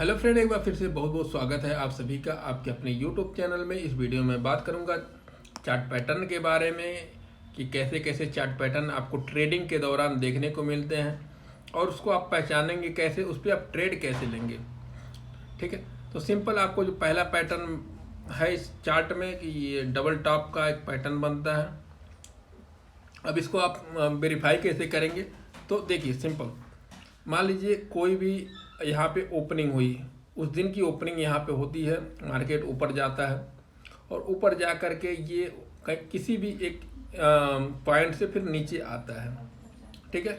Hello friend, एक बार फिर से बहुत बहुत स्वागत है आप सभी का आपके अपने यूट्यूब चैनल में। इस वीडियो में बात करूंगा चार्ट पैटर्न के बारे में कि कैसे कैसे चार्ट पैटर्न आपको ट्रेडिंग के दौरान देखने को मिलते हैं और उसको आप पहचानेंगे कैसे, उस पर आप ट्रेड कैसे लेंगे। ठीक है, तो सिंपल आपको जो पहला पैटर्न है इस चार्ट में कि ये डबल टॉप का एक पैटर्न बनता है। अब इसको आप वेरीफाई कैसे करेंगे, तो देखिए सिंपल, मान लीजिए कोई भी यहाँ पे ओपनिंग हुई, उस दिन की ओपनिंग यहाँ पे होती है, मार्केट ऊपर जाता है और ऊपर जा कर के ये किसी भी एक पॉइंट से फिर नीचे आता है। ठीक है,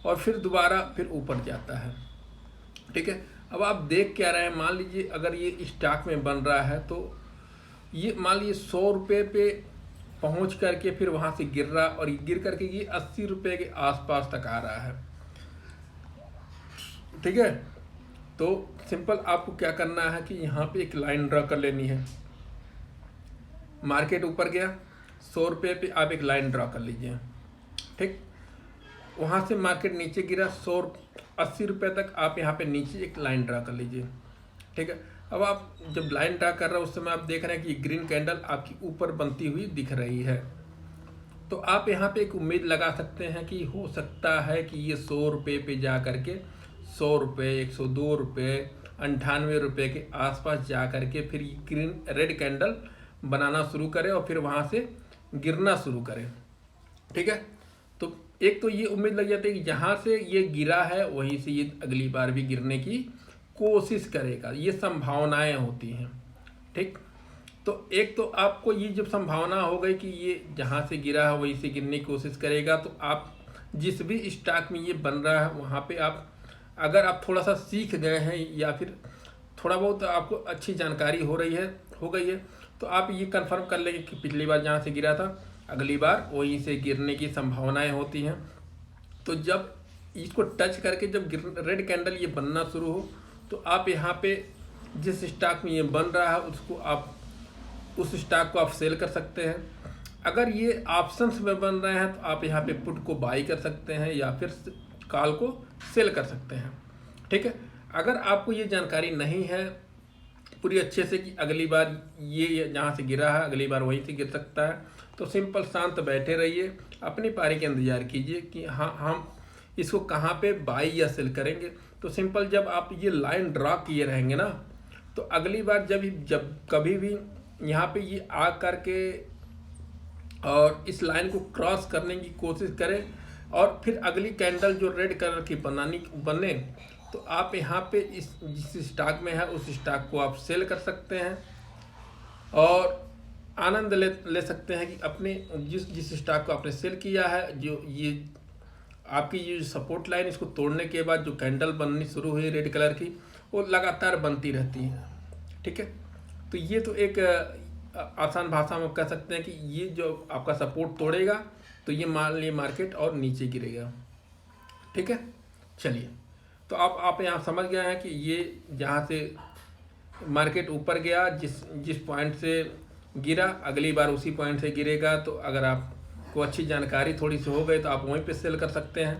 और फिर दोबारा फिर ऊपर जाता है। ठीक है, अब आप देख क्या रहे हैं, मान लीजिए अगर ये स्टॉक में बन रहा है तो ये मान लीजिए 100 रुपये पे पहुँच करके फिर वहाँ से गिर रहा और गिर करके ये 80 रुपये के आसपास तक आ रहा है। ठीक है, तो सिंपल आपको क्या करना है कि यहाँ पे एक लाइन ड्रा कर लेनी है। मार्केट ऊपर गया 100 रुपये पे आप एक लाइन ड्रा कर लीजिए। ठीक, वहाँ से मार्केट नीचे गिरा 80 रुपये तक आप यहाँ पे नीचे एक लाइन ड्रा कर लीजिए। ठीक है, अब आप जब लाइन ड्रा कर रहे हो उस समय आप देख रहे हैं कि ग्रीन कैंडल आपकी ऊपर बनती हुई दिख रही है, तो आप यहाँ पे एक उम्मीद लगा सकते हैं कि हो सकता है कि ये 100 रुपये पे जा करके 100 रुपये, 102 रुपये, 98 रुपये के आसपास जा करके फिर ग्रीन रेड कैंडल बनाना शुरू करे और फिर वहाँ से गिरना शुरू करे। ठीक है, तो एक तो ये उम्मीद लग जाती है कि जहाँ से ये गिरा है वहीं से ये अगली बार भी गिरने की कोशिश करेगा, ये संभावनाएं होती हैं। ठीक, तो एक तो आपको ये जब संभावना हो गई कि ये जहाँ से गिरा है वहीं से गिरने की कोशिश करेगा, तो आप जिस भी स्टॉक में ये बन रहा है वहाँ पे आप अगर आप थोड़ा सा सीख गए हैं या फिर थोड़ा बहुत आपको अच्छी जानकारी हो गई है, तो आप ये कंफर्म कर लेंगे कि पिछली बार जहाँ से गिरा था अगली बार वहीं से गिरने की संभावनाएं होती हैं। तो जब इसको टच करके जब रेड कैंडल ये बनना शुरू हो तो आप यहाँ पे जिस स्टॉक में ये बन रहा है उसको आप उस स्टॉक को आप सेल कर सकते हैं। अगर ये ऑप्शंस में बन रहे हैं तो आप यहाँ पे पुट को बाई कर सकते हैं या फिर कॉल को सेल कर सकते हैं। ठीक है, अगर आपको ये जानकारी नहीं है पूरी अच्छे से कि अगली बार ये जहाँ से गिरा है अगली बार वहीं से गिर सकता है, तो सिंपल शांत बैठे रहिए, अपनी पारी का इंतजार कीजिए कि हाँ हम इसको कहाँ पे बाई या सेल करेंगे। तो सिंपल जब आप ये लाइन ड्रा किए रहेंगे ना, तो अगली बार जब कभी भी यहाँ पे ये आ करके और इस लाइन को क्रॉस करने की कोशिश करें और फिर अगली कैंडल जो रेड कलर की बने तो आप यहाँ पे जिस स्टॉक में है उस स्टॉक को आप सेल कर सकते हैं और आनंद ले सकते हैं कि अपने जिस स्टॉक को आपने सेल किया है, जो ये आपकी ये सपोर्ट लाइन इसको तोड़ने के बाद जो कैंडल बननी शुरू हुई रेड कलर की वो लगातार बनती रहती है। ठीक है, तो ये तो एक आसान भाषा में कह सकते हैं कि ये जो आपका सपोर्ट तोड़ेगा तो ये मान लिए मार्केट और नीचे गिरेगा। ठीक है, चलिए, तो आप यहाँ समझ गए हैं कि ये जहाँ से मार्केट ऊपर गया जिस पॉइंट से गिरा अगली बार उसी पॉइंट से गिरेगा। तो अगर आपको अच्छी जानकारी थोड़ी सी हो गई तो आप वहीं पे सेल कर सकते हैं,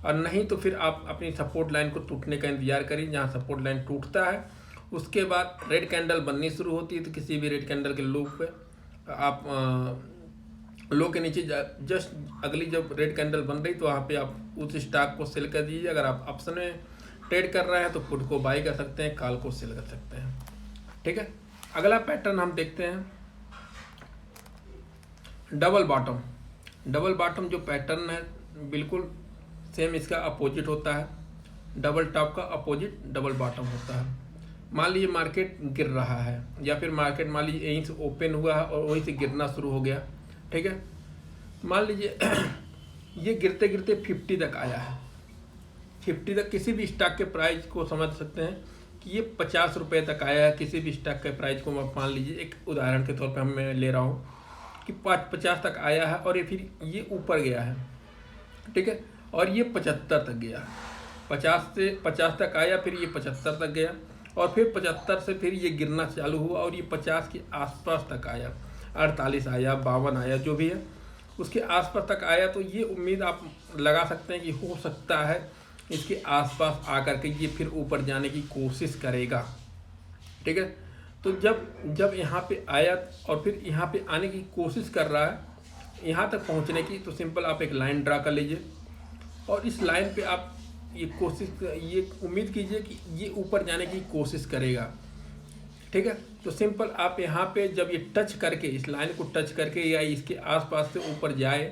और नहीं तो फिर आप अपनी सपोर्ट लाइन को टूटने का इंतजार करिए। जहाँ सपोर्ट लाइन टूटता है उसके बाद रेड कैंडल बननी शुरू होती है, तो किसी भी रेड कैंडल के लो पे आप लो के नीचे जस्ट अगली जब रेड कैंडल बन रही तो वहाँ पे आप उस स्टॉक को सेल कर दीजिए। अगर आप ऑप्शन में ट्रेड कर रहे हैं तो पुट को बाई कर सकते हैं, कॉल को सेल कर सकते हैं। ठीक है, अगला पैटर्न हम देखते हैं डबल बॉटम। डबल बॉटम जो पैटर्न है बिल्कुल सेम इसका अपोजिट होता है। डबल टॉप का अपोजिट डबल बॉटम होता है। मान लीजिए मार्केट गिर रहा है या फिर मार्केट मान लीजिए यहीं से ओपन हुआ है और वहीं से गिरना शुरू हो गया। ठीक है, मान लीजिए ये गिरते गिरते 50 तक आया है। 50 तक किसी भी स्टॉक के प्राइस को समझ सकते हैं कि ये 50 रुपये तक आया है। किसी भी स्टॉक के प्राइस को मान लीजिए एक उदाहरण के तौर पे मैं ले रहा हूँ कि 50 तक आया है और ये फिर ये ऊपर गया है। ठीक है, और ये 75 तक गया, 50 से 50 तक आया, फिर ये 75 तक गया और फिर 75 से फिर ये गिरना चालू हुआ और ये 50 के आसपास तक आया, 48 आया, 52 आया, जो भी है उसके आसपास तक आया। तो ये उम्मीद आप लगा सकते हैं कि हो सकता है इसके आसपास आकर के ये फिर ऊपर जाने की कोशिश करेगा। ठीक है, तो जब यहाँ पे आया और फिर यहाँ पे आने की कोशिश कर रहा है यहाँ तक पहुँचने की, तो सिंपल आप एक लाइन ड्रा कर लीजिए और इस लाइन पे आप ये उम्मीद कीजिए कि ये ऊपर जाने की कोशिश करेगा। ठीक है, तो सिंपल आप यहाँ पे जब ये टच करके, इस लाइन को टच करके या इसके आसपास से ऊपर जाए,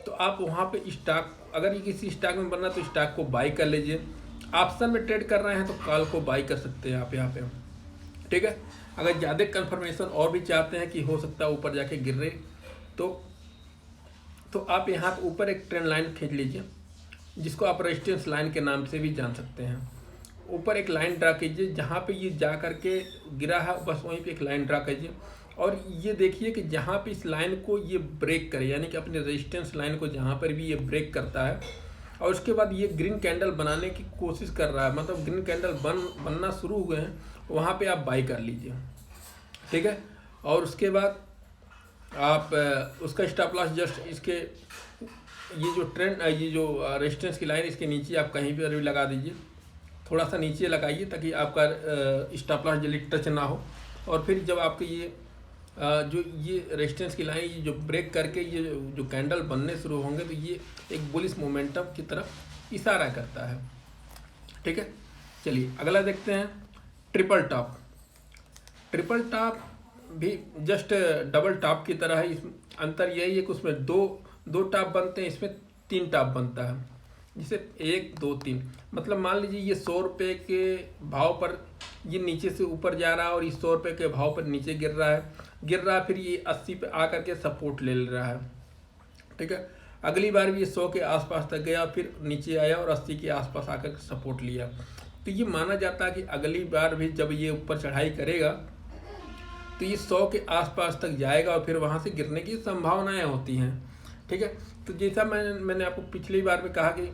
तो आप वहाँ पे स्टॉक, अगर ये किसी स्टॉक में बनना तो स्टॉक को बाई कर लीजिए। ऑप्शन में ट्रेड कर रहे हैं तो कॉल को बाई कर सकते हैं आप यहाँ पे। ठीक है, अगर ज़्यादा कंफर्मेशन और भी चाहते हैं कि हो सकता है ऊपर जाके गिर रहे, तो आप यहाँ पे ऊपर एक ट्रेंड लाइन खींच लीजिए, जिसको आप रेजिस्टेंस लाइन के नाम से भी जान सकते हैं। ऊपर एक लाइन ड्रा कीजिए, जहाँ पे ये जा करके गिरा है बस वहीं पे एक लाइन ड्रा कीजिए और ये देखिए कि जहाँ पे इस लाइन को ये ब्रेक करे, यानी कि अपने रेजिस्टेंस लाइन को जहाँ पर भी ये ब्रेक करता है और उसके बाद ये ग्रीन कैंडल बनाने की कोशिश कर रहा है, मतलब ग्रीन कैंडल बनना शुरू हुए हैं, वहाँ पे आप बाई कर लीजिए। ठीक है, और उसके बाद आप उसका स्टॉप लॉस जस्ट इसके ये जो रेजिस्टेंस की लाइन इसके नीचे आप कहीं पर भी लगा दीजिए, थोड़ा सा नीचे लगाइए ताकि आपका स्टॉप लॉस जल्दी टच ना हो। और फिर जब आपके ये रेजिस्टेंस की लाइन ये जो ब्रेक करके ये जो कैंडल बनने शुरू होंगे, तो ये एक बुलिश मोमेंटम की तरफ इशारा करता है। ठीक है, चलिए अगला देखते हैं ट्रिपल टॉप। ट्रिपल टॉप भी जस्ट डबल टॉप की तरह है, इस अंतर यही है कि उसमें दो टॉप बनते हैं, इसमें 3 टॉप बनता है, जिसे 1 2 3, मतलब मान लीजिए ये 100 रुपये के भाव पर ये नीचे से ऊपर जा रहा है और इस 100 रुपये के भाव पर नीचे गिर रहा है, फिर ये 80 पे आकर के सपोर्ट ले रहा है। ठीक है, अगली बार भी ये 100 के आसपास तक गया, फिर नीचे आया और 80 के आसपास आकर के सपोर्ट लिया। तो ये माना जाता है कि अगली बार भी जब ये ऊपर चढ़ाई करेगा तो ये 100 के आसपास तक जाएगा और फिर वहाँ से गिरने की संभावनाएँ होती हैं। ठीक है, तो जैसा मैंने आपको पिछली बार में कहा कि